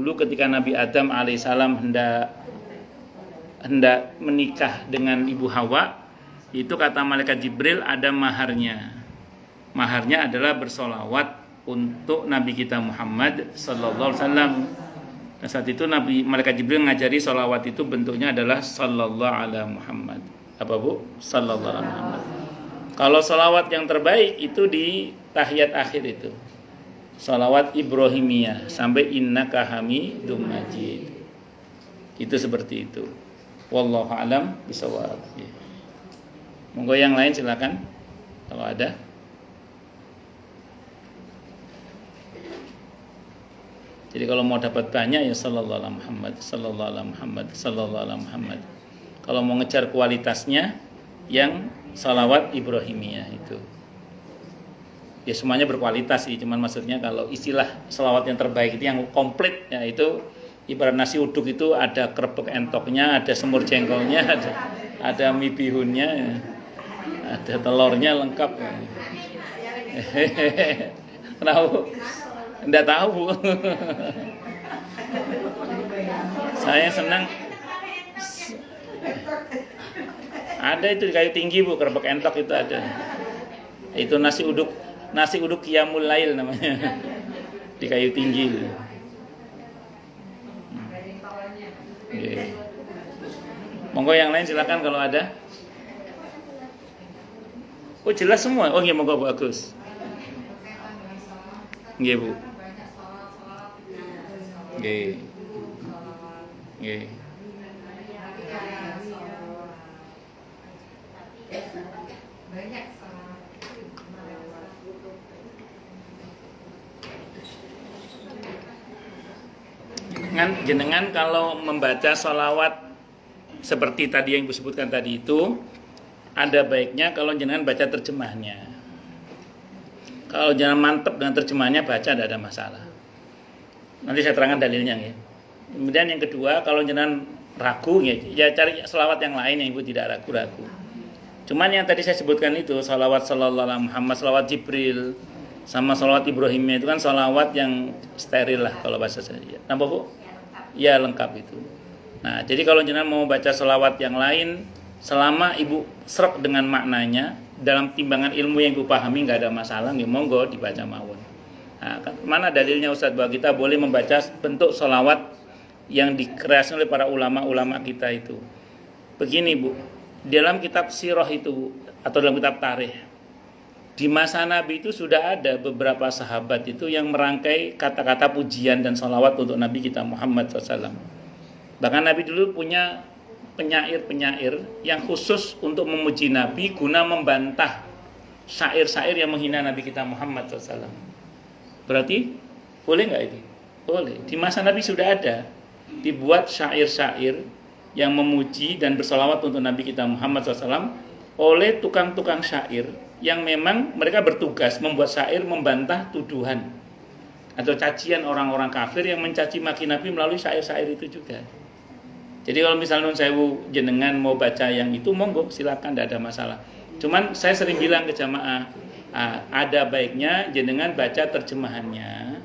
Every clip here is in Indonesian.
dulu ketika Nabi Adam alaihissalam hendak menikah dengan Ibu Hawa, itu kata malaikat Jibril ada maharnya. Maharnya adalah bersolawat untuk Nabi kita Muhammad sallallahu alaihi wasallam. Dan saat itu malaikat Jibril ngajari solawat itu bentuknya adalah sallallahu ala Muhammad. Apa Bu? Sallallahu ala Muhammad. Kalau solawat yang terbaik itu di tahiyat akhir itu, solawat Ibrahimiyah sampai innaka hamidum majid. Itu seperti itu. Wallahu alam bisawab. Monggo yang lain silakan kalau ada. Jadi kalau mau dapat banyak ya sallallahu alaihi Muhammad, sallallahu alaihi Muhammad, sallallahu alaihi Muhammad. Kalau mau ngejar kualitasnya yang salawat Ibrahimiyah itu. Ya semuanya berkualitas sih, cuman maksudnya kalau istilah salawat yang terbaik itu yang komplit ya itu ibarat nasi uduk itu ada kerebek entoknya, ada semur jengkolnya, ada mie bihunnya, ada telurnya lengkap. Kenapa? Enggak tahu Bu. Saya senang. Ada itu di Kayu Tinggi Bu, kerebek entok itu ada. Itu nasi uduk Qiyamul Lail namanya. Di Kayu Tinggi. Monggo yang lain silakan kalau ada. Oh jelas semua. Oh iya monggo Bu Agus. Nggih Bu. Nggih. Nggih. Jenengan kalau membaca sholawat seperti tadi yang Ibu sebutkan tadi itu, ada baiknya kalau jenengan baca terjemahnya. Kalau jangan mantep dengan terjemahnya baca tidak ada masalah. Nanti saya terangkan dalilnya ya. Kemudian yang kedua, kalau jenengan ragu ya cari sholawat yang lain yang Ibu tidak ragu-ragu. Cuman yang tadi saya sebutkan itu sholawat sallallahu alaihi Muhammad, sholawat Jibril, sama sholawat Ibrahimiyah itu kan sholawat yang steril lah kalau bahasa saya. Nampak Bu? Ya lengkap itu. Nah jadi kalau jenengan mau baca sholawat yang lain, selama Ibu serap dengan maknanya dalam timbangan ilmu yang Ibu pahami nggak ada masalah, nih monggo dibaca mawon. Nah, mana dalilnya Ustadz bahwa kita boleh membaca bentuk sholawat yang dikreasi oleh para ulama-ulama kita itu? Begini Bu, dalam kitab sirah itu atau dalam kitab tarikh, di masa Nabi itu sudah ada beberapa sahabat itu yang merangkai kata-kata pujian dan sholawat untuk Nabi kita Muhammad SAW. Bahkan Nabi dulu punya penyair-penyair yang khusus untuk memuji Nabi guna membantah syair-syair yang menghina Nabi kita Muhammad SAW. Berarti boleh nggak itu? Boleh. Di masa Nabi sudah ada dibuat syair-syair yang memuji dan bersolawat untuk Nabi kita Muhammad SAW oleh tukang-tukang syair yang memang mereka bertugas membuat syair membantah tuduhan atau cacian orang-orang kafir yang mencaci maki Nabi melalui syair-syair itu juga. Jadi kalau misalnya sewu jenengan mau baca yang itu monggo silakan, tidak ada masalah. Cuman saya sering bilang ke jamaah, ada baiknya jenengan baca terjemahannya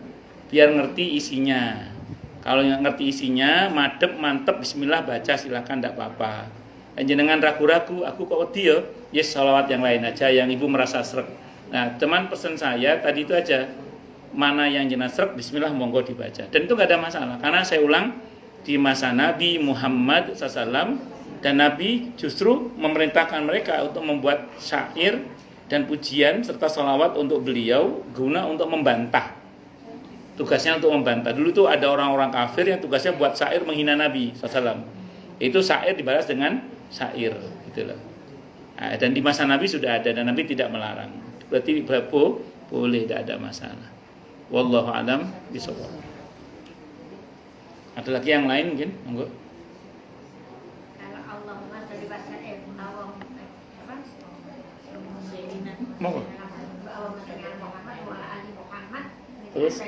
biar ngerti isinya. Kalau yang ngerti isinya, madep mantep bismillah baca silakan, tidak apa-apa. Dan jenengan ragu-ragu, aku kok dia, yes sholawat yang lain aja yang Ibu merasa srek. Nah, teman pesan saya tadi itu aja, mana yang jenengan srek, bismillah monggo dibaca. Dan itu nggak ada masalah, karena saya ulang, di masa Nabi Muhammad SAW dan Nabi justru memerintahkan mereka untuk membuat syair dan pujian serta sholawat untuk beliau guna untuk membantah. Tugasnya untuk membantah. Dulu tuh ada orang-orang kafir yang tugasnya buat syair menghina Nabi SAW. Itu syair dibalas dengan syair, gitulah. Nah, dan di masa Nabi sudah ada dan Nabi tidak melarang. Berarti boleh, tidak ada masalah. Wallahu a'lam bishawab. Ada lagi yang lain mungkin? Monggo. Kalau Allahumma tadi bahasa Allah apa? Monggo. Terus?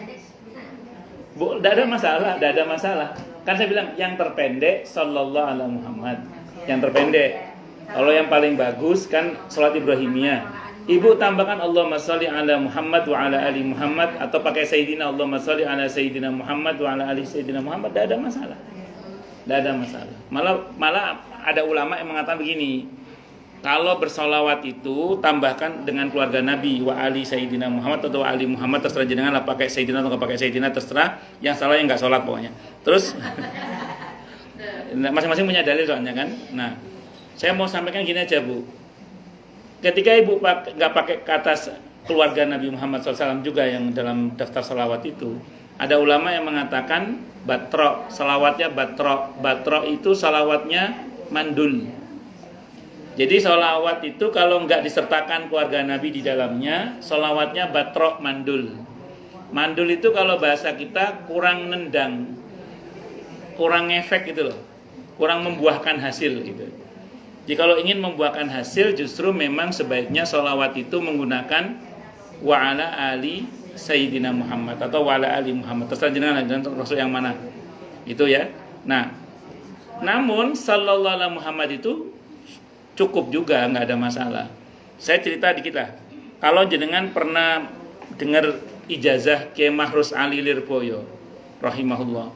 Bu, tidak ada masalah. Kan saya bilang yang terpendek sallallahu alaihi Muhammad. Yang terpendek. Kalau yang paling bagus kan salat Ibrahimiyah. Ibu tambahkan Allahumma sholli ala Muhammad wa ala ali Muhammad, atau pakai Sayyidina Allahumma sholli ala Sayyidina Muhammad wa ala ali Sayyidina Muhammad, tidak ada masalah. Tidak ada masalah. Malah ada ulama yang mengatakan begini, kalau bersolawat itu tambahkan dengan keluarga Nabi wa ali Sayyidina Muhammad atau ali Muhammad, terserah jenengan lah, pakai Sayyidina atau nggak pakai Sayyidina terserah. Yang salah yang nggak sholat pokoknya. Terus masing-masing punya dalil soalnya kan. Nah, saya mau sampaikan gini aja Bu. Ketika ibu nggak pakai kata keluarga Nabi Muhammad SAW juga yang dalam daftar salawat itu, ada ulama yang mengatakan batro, salawatnya batro. Batro itu salawatnya mandul. Jadi salawat itu kalau nggak disertakan keluarga Nabi di dalamnya, salawatnya batro mandul. Mandul itu kalau bahasa kita kurang nendang, kurang efek gitu loh, kurang membuahkan hasil gitu. Jadi kalau ingin membuahkan hasil, justru memang sebaiknya sholawat itu menggunakan wa ala ali Sayyidina Muhammad atau wa ala ali Muhammad. Terserah jenengan Rasul yang mana. Itu ya. Nah, namun sallallahu alaihi Muhammad itu cukup juga, nggak ada masalah. Saya cerita dikit lah. Kalau jenengan pernah dengar ijazah Kiai Mahrus Ali Lirboyo rahimahullah.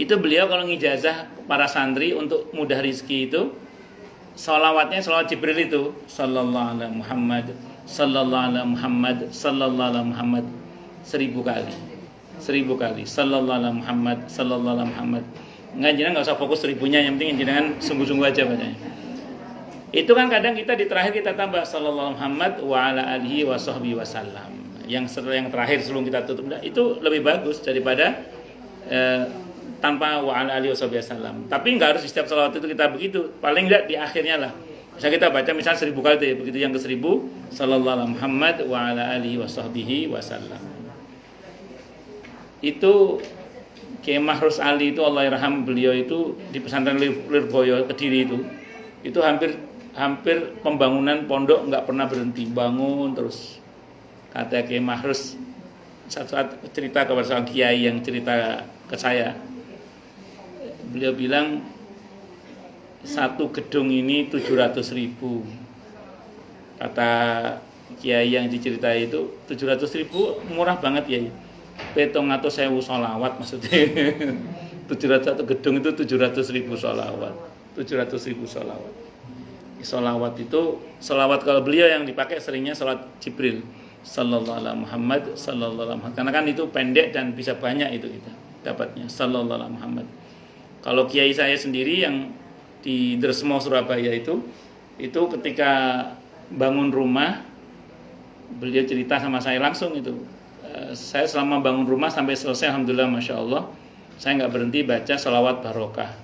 Itu beliau kalau ngijazah para santri untuk mudah rizki itu, sholawatnya sholawat Jibril itu sallallahu alaihi Muhammad, sallallahu alaihi Muhammad, sallallahu alaihi Muhammad 1000 kali. 1000 kali sallallahu alaihi Muhammad, sallallahu alaihi Muhammad. Jangan usah fokus 1000-nya, yang penting jangan sungguh-sungguh aja bacanya. Itu kan kadang kita di terakhir kita tambah sallallahu alaihi Muhammad wa ala alihi wa sahbihi wasallam. Yang terakhir sebelum kita tutup itu lebih bagus daripada tanpa wa ala alihi wasallam. Tapi enggak harus di setiap salawat itu kita begitu. Paling enggak di akhirnya lah. Bisa kita baca misalnya 1000 kali itu ya. Begitu yang ke-1000 sallallahu alaihi Muhammad wa ala alihi washabbihi wasallam. Itu Kiai Mahrus Ali itu Allah yarham, beliau itu di pesantren Lirboyo Kediri itu hampir pembangunan pondok enggak pernah berhenti, bangun terus. Kata Kiai Mahrus satu saat cerita kepada seorang kiai yang cerita ke saya. Beliau bilang satu gedung ini 700.000. Kata kiai yang diceritai itu 700.000 murah banget ya. 700.000 sholawat maksudnya. 700 gedung itu 700.000 sholawat. 700.000 sholawat. Sholawat itu, sholawat kalau beliau yang dipakai seringnya sholat Jibril sallallahu alaihi Muhammad, sallallahu alaihi Muhammad. Karena kan itu pendek dan bisa banyak itu kita dapatnya sallallahu alaihi Muhammad. Kalau kiai saya sendiri yang di Dresmo Surabaya itu ketika bangun rumah, beliau cerita sama saya langsung itu. Saya selama bangun rumah sampai selesai, alhamdulillah, masya Allah, saya nggak berhenti baca sholawat barokah.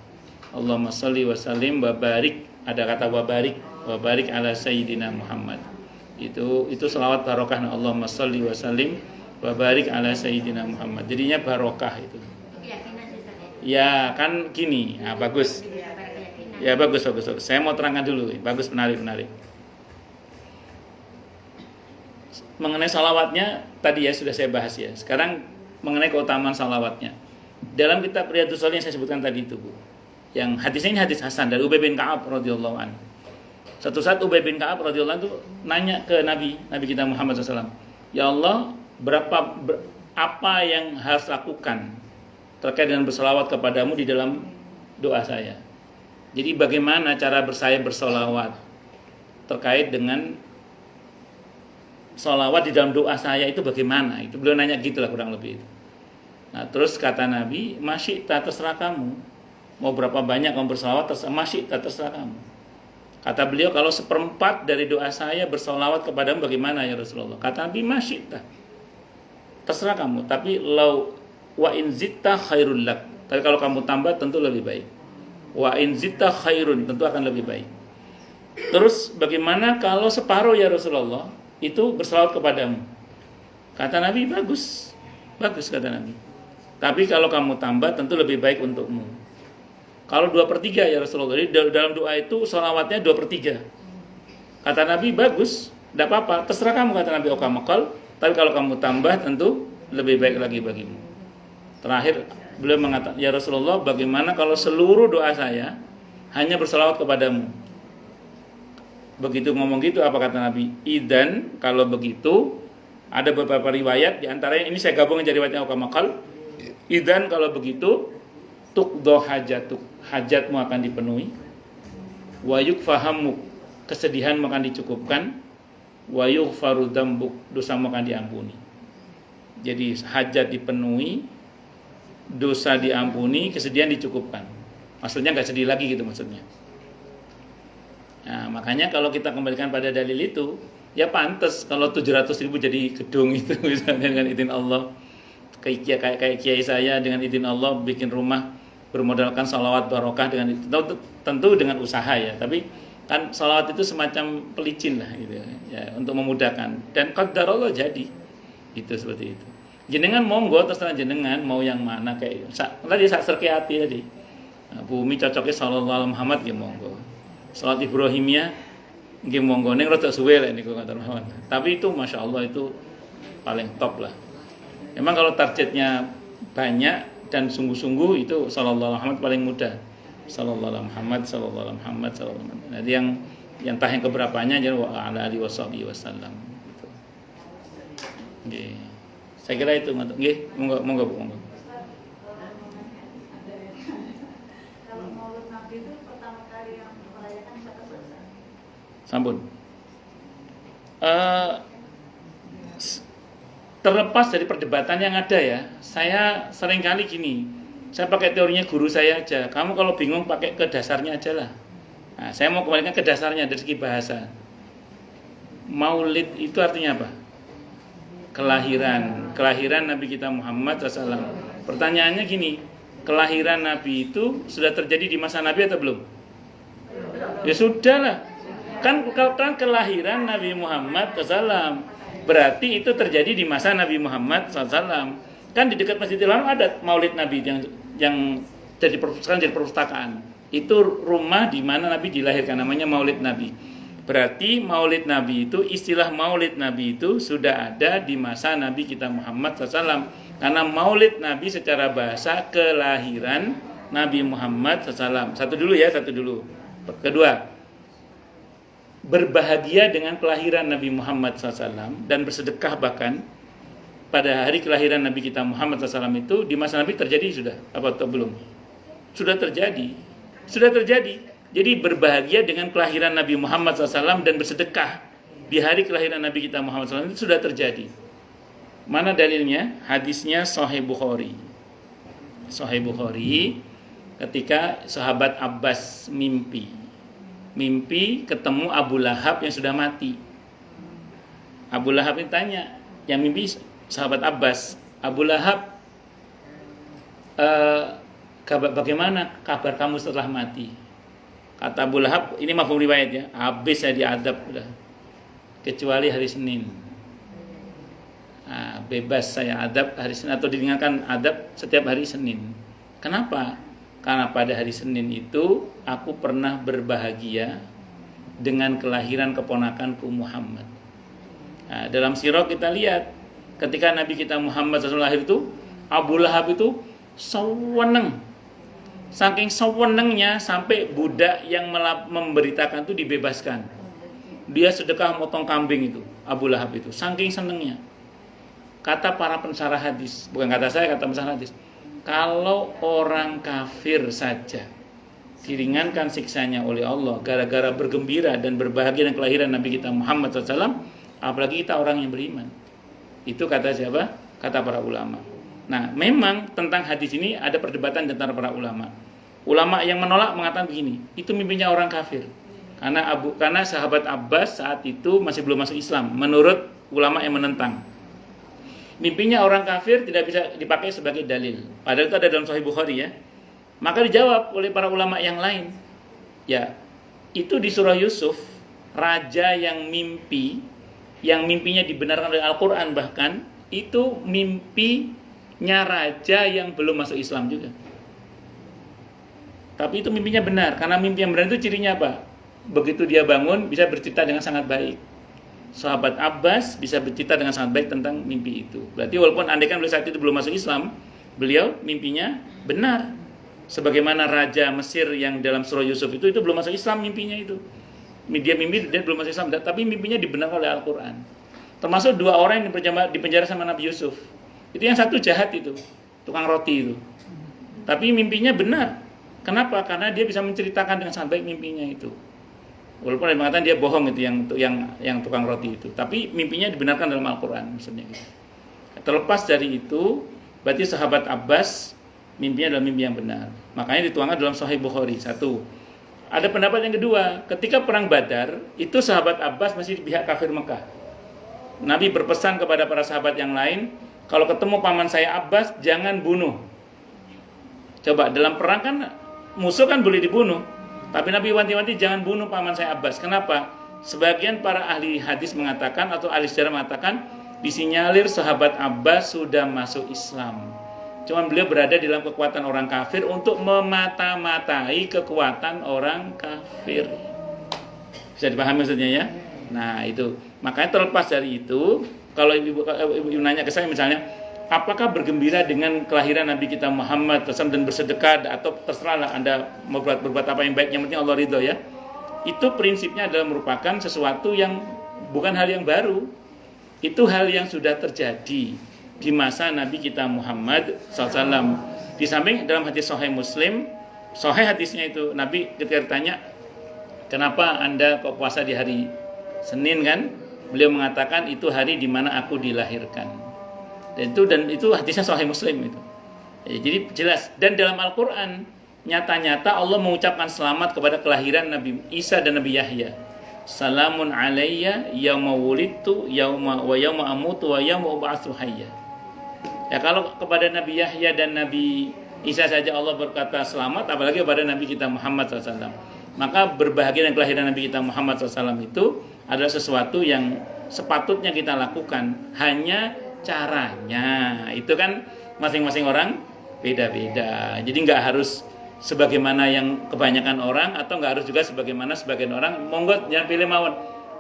Allahumma sholli wa sallim wa barik, ada kata wa barik ala Sayyidina Muhammad. Itu sholawat barokah. Allahumma sholli wa sallim wa barik ala Sayyidina Muhammad. Jadinya barokah itu. Ya kan gini, nah, bagus. Ya bagus. Saya mau terangkan dulu, bagus, menarik. Mengenai salawatnya tadi ya sudah saya bahas ya. Sekarang mengenai keutamaan salawatnya. Dalam kitab Riyadhus Shalihin yang saya sebutkan tadi itu, Bu. Yang hadisnya ini hadis Hasan dari Ubay bin Ka'ab radhiyallahu anhu. Satu saat Ubay bin Ka'ab radhiyallahu anhu nanya ke Nabi kita Muhammad SAW, ya Allah, apa yang harus lakukan terkait dengan berselawat kepadamu di dalam doa saya. Jadi bagaimana cara saya bersolawat terkait dengan solawat di dalam doa saya itu bagaimana? Itu beliau nanya gitulah kurang lebih itu. Nah terus kata Nabi, masyita terserah kamu. Mau berapa banyak kamu bersolawat terserah kamu. Kata beliau, kalau 1/4 dari doa saya bersolawat kepadamu bagaimana ya Rasulullah? Kata Nabi, masyita terserah kamu. Tapi lau wa in zitta khairul lak. Tapi kalau kamu tambah tentu lebih baik. Wa in zitta khairun, tentu akan lebih baik. Terus bagaimana kalau separuh ya Rasulullah itu berselawat kepadamu? Kata Nabi, bagus kata Nabi. Tapi kalau kamu tambah tentu lebih baik untukmu. Kalau 2/3 ya Rasulullah. Jadi dalam doa itu selawatnya 2/3. Kata Nabi, bagus, tidak apa-apa, terserah kamu, kata Nabi okamakal. Tapi kalau kamu tambah tentu lebih baik lagi bagimu. Terakhir beliau mengatakan, ya Rasulullah, bagaimana kalau seluruh doa saya hanya berselawat kepadamu? Begitu ngomong gitu, apa kata Nabi? Idan, kalau begitu, ada beberapa riwayat, diantaranya ini saya gabung jadi riwayatnya Ukamakal. Idan, kalau begitu, tuqdo hajatuk, hajatmu akan dipenuhi. Wayuk fahamuk, kesedihanmu akan dicukupkan. Wayuk farudambuk, dosamu akan diampuni. Jadi hajat dipenuhi, dosa diampuni, kesedihan dicukupkan. Maksudnya nggak sedih lagi gitu maksudnya. Nah, makanya kalau kita kembalikan pada dalil itu, ya pantas kalau 700.000 jadi gedung itu misalnya dengan izin Allah. Kayak kiai saya dengan izin Allah bikin rumah bermodalkan sholawat barokah dengan itu, tentu dengan usaha ya, tapi kan sholawat itu semacam pelicin lah gitu ya, untuk memudahkan, dan qadar Allah jadi itu seperti itu. Jenengan monggo terserah jenengan mau yang mana, kayak tadi sak serkeati tadi. Nah, bumi cocoknya sallallahu alaihi Muhammad ya monggo. Salat Ibrahimiyah nggih monggo ning rada suwe lah niku ngatur mawon. Tapi itu Masya Allah itu paling top lah. Memang kalau targetnya banyak dan sungguh-sungguh itu sallallahu alaihi Muhammad paling mudah. Sallallahu alaihi Muhammad, sallallahu alaihi Muhammad, sallallahu alaihi Muhammad. Jadi yang entah yang keberapanya jadi wa ala alihi wasallam gitu. Nggih. Saya kira itu nggih, monggo Bu, monggo. Kalau Maulid Nabi itu pertama kali yang merayakan siapa saja? Sampun. Terlepas dari perdebatan yang ada ya, saya seringkali gini, saya pakai teorinya guru saya aja. Kamu kalau bingung pakai ke dasarnya aja lah. Nah, saya mau kembalikan ke dasarnya dari segi bahasa. Maulid itu artinya apa? Kelahiran Nabi kita Muhammad SAW. Pertanyaannya gini, kelahiran Nabi itu sudah terjadi di masa Nabi atau belum? Ya sudah lah. Kan kelahiran Nabi Muhammad SAW, berarti itu terjadi di masa Nabi Muhammad SAW. Kan di dekat Masjidil Haram ada Maulid Nabi yang jadi perpustakaan. Itu rumah di mana Nabi dilahirkan, namanya Maulid Nabi. Berarti Maulid Nabi itu, istilah Maulid Nabi itu sudah ada di masa Nabi kita Muhammad SAW. Karena Maulid Nabi secara bahasa kelahiran Nabi Muhammad SAW. Satu dulu. Kedua, berbahagia dengan kelahiran Nabi Muhammad SAW dan bersedekah bahkan pada hari kelahiran Nabi kita Muhammad SAW itu di masa Nabi terjadi sudah apa atau belum? Sudah terjadi. Jadi berbahagia dengan kelahiran Nabi Muhammad SAW dan bersedekah di hari kelahiran Nabi kita Muhammad SAW itu sudah terjadi. Mana dalilnya? Hadisnya Sahih Bukhari. Ketika sahabat Abbas mimpi ketemu Abu Lahab yang sudah mati. Abu Lahab ini tanya, yang mimpi sahabat Abbas, Abu Lahab, bagaimana kabar kamu setelah mati? Kata Abu Lahab, ini mafhum riwayat ya, habis saya diadab udah, kecuali hari Senin. Nah, bebas saya adab hari Senin atau diringankan adab setiap hari Senin. Kenapa? Karena pada hari Senin itu aku pernah berbahagia dengan kelahiran keponakanku Muhammad. Nah, dalam sirah kita lihat ketika Nabi kita Muhammad SAW lahir itu, Abu Lahab itu seweneng. Saking sewenengnya sampai budak yang memberitakan itu dibebaskan. Dia sedekah motong kambing itu, Abu Lahab itu. Saking senengnya. Kata para pensarah hadis, bukan kata saya, kata pensarah hadis. Kalau orang kafir saja diringankan siksanya oleh Allah gara-gara bergembira dan berbahagia dengan kelahiran Nabi kita Muhammad SAW, apalagi kita orang yang beriman. Itu kata siapa? Kata para ulama. Nah, memang tentang hadis ini ada perdebatan antara para ulama. Ulama yang menolak mengatakan begini, itu mimpinya orang kafir. Karena sahabat Abbas saat itu masih belum masuk Islam, menurut ulama yang menentang. Mimpinya orang kafir tidak bisa dipakai sebagai dalil. Padahal itu ada dalam Sahih Bukhari ya. Maka dijawab oleh para ulama yang lain. Ya, itu di surah Yusuf, raja yang mimpinya dibenarkan oleh Al-Quran bahkan, itu mimpinya raja yang belum masuk Islam juga. Tapi itu mimpinya benar, karena mimpi yang benar itu cirinya apa? Begitu dia bangun, bisa bercerita dengan sangat baik. Sahabat Abbas bisa bercerita dengan sangat baik tentang mimpi itu. Berarti walaupun andaikan beliau saat itu belum masuk Islam, beliau mimpinya benar. Sebagaimana raja Mesir yang dalam surah Yusuf itu belum masuk Islam mimpinya itu. Dia mimpi dia belum masuk Islam, tapi mimpinya dibenarkan oleh Al-Quran. Termasuk 2 orang yang dipenjara sama Nabi Yusuf. Itu yang satu jahat itu, tukang roti itu. Tapi mimpinya benar. Kenapa? Karena dia bisa menceritakan dengan sangat baik mimpinya itu. Walaupun ada yang mengatakan dia bohong itu yang tukang roti itu. Tapi mimpinya dibenarkan dalam Al-Quran maksudnya gitu. Terlepas dari itu, berarti sahabat Abbas mimpinya adalah mimpi yang benar. Makanya dituangkan dalam Sahih Bukhari. 1. Ada pendapat yang kedua, ketika perang Badar, itu sahabat Abbas masih di pihak kafir Mekah. Nabi berpesan kepada para sahabat yang lain, kalau ketemu paman saya Abbas, jangan bunuh. Coba, dalam perang kan, musuh kan boleh dibunuh. Tapi Nabi wanti-wanti jangan bunuh paman saya Abbas. Kenapa? Sebagian para ahli hadis mengatakan, atau ahli sejarah mengatakan, disinyalir sahabat Abbas sudah masuk Islam. Cuma beliau berada di dalam kekuatan orang kafir untuk memata-matai kekuatan orang kafir. Bisa dipahami maksudnya ya? Nah itu, makanya terlepas dari itu, kalau ibu nanya ke saya misalnya, apakah bergembira dengan kelahiran Nabi kita Muhammad dan bersedekah atau terserahlah Anda mau berbuat apa yang baik, yang penting Allah ridho ya. Itu prinsipnya adalah merupakan sesuatu yang bukan hal yang baru. Itu hal yang sudah terjadi di masa Nabi kita Muhammad SAW. Di samping dalam hadis Sahih Muslim, Sahih hadisnya itu Nabi ketika ditanya, kenapa Anda kok puasa di hari Senin kan? Beliau mengatakan itu hari di mana aku dilahirkan. Dan itu hadisnya Sahih Muslim itu. Ya, jadi jelas. Dan dalam Al-Quran nyata-nyata Allah mengucapkan selamat kepada kelahiran Nabi Isa dan Nabi Yahya. Salamun alayya yauma wulidtu wa yauma amutu wa yauma ub'atsu hayya. Ya kalau kepada Nabi Yahya dan Nabi Isa saja Allah berkata selamat, apalagi kepada Nabi kita Muhammad SAW. Maka berbahagia dengan kelahiran Nabi kita Muhammad SAW itu adalah sesuatu yang sepatutnya kita lakukan. Hanya caranya itu kan masing-masing orang beda-beda. Jadi nggak harus sebagaimana yang kebanyakan orang, atau nggak harus juga sebagaimana sebagian orang. Monggo jangan pilih mawon.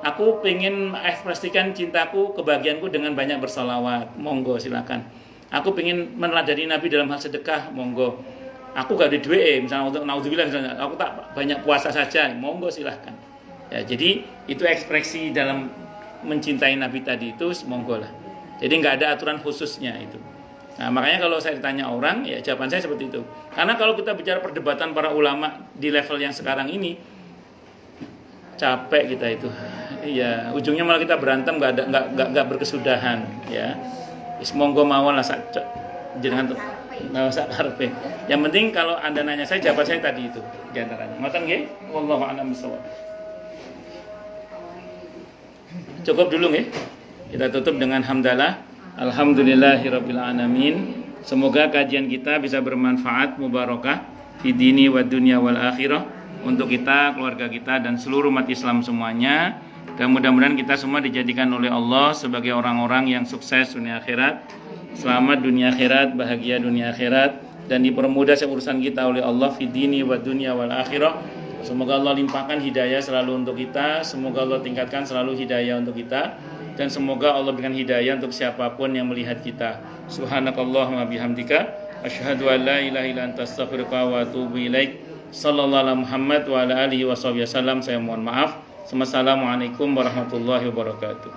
Aku pengen ekspresikan cintaku, kebahagiaanku dengan banyak bersalawat. Monggo silakan. Aku pengen meneladani Nabi dalam hal sedekah. Monggo. Aku gak ada duit, misalnya untuk naudzubillah misalnya, aku tak banyak puasa saja. Monggo silakan. Ya, jadi itu ekspresi dalam mencintai Nabi tadi itu, monggo lah. Jadi nggak ada aturan khususnya itu. Nah, makanya kalau saya ditanya orang, ya jawaban saya seperti itu. Karena kalau kita bicara perdebatan para ulama di level yang sekarang ini, capek kita itu. Iya, ujungnya malah kita berantem, nggak berkesudahan. Ya, monggo mawon lah jangan nggak usah karepe. Yang penting kalau Anda nanya saya, jawaban saya tadi itu di antaranya. Ngoten nggih? Wallahu a'lam bishawab. Cukup dulu nggih. Kita tutup dengan hamdalah. Alhamdulillahirabbil alamin. Semoga kajian kita bisa bermanfaat, mubarakah fi dini wa dunya wal akhirah untuk kita, keluarga kita dan seluruh umat Islam semuanya. Dan mudah-mudahan kita semua dijadikan oleh Allah sebagai orang-orang yang sukses dunia akhirat. Selamat dunia akhirat, bahagia dunia akhirat, dan dipermudah urusan kita oleh Allah fi dini wa dunya wal akhirah. Semoga Allah limpahkan hidayah selalu untuk kita. Semoga Allah tingkatkan selalu hidayah untuk kita. Dan semoga Allah berikan hidayah untuk siapapun yang melihat kita. Subhanakallahumma bihamdika asyhadu an la ilaha illa anta astaghfiruka wa atubu ilaik. Sallallahu alaihi Muhammad wa ala alihi wasallam. Saya mohon maaf. Assalamualaikum warahmatullahi wabarakatuh.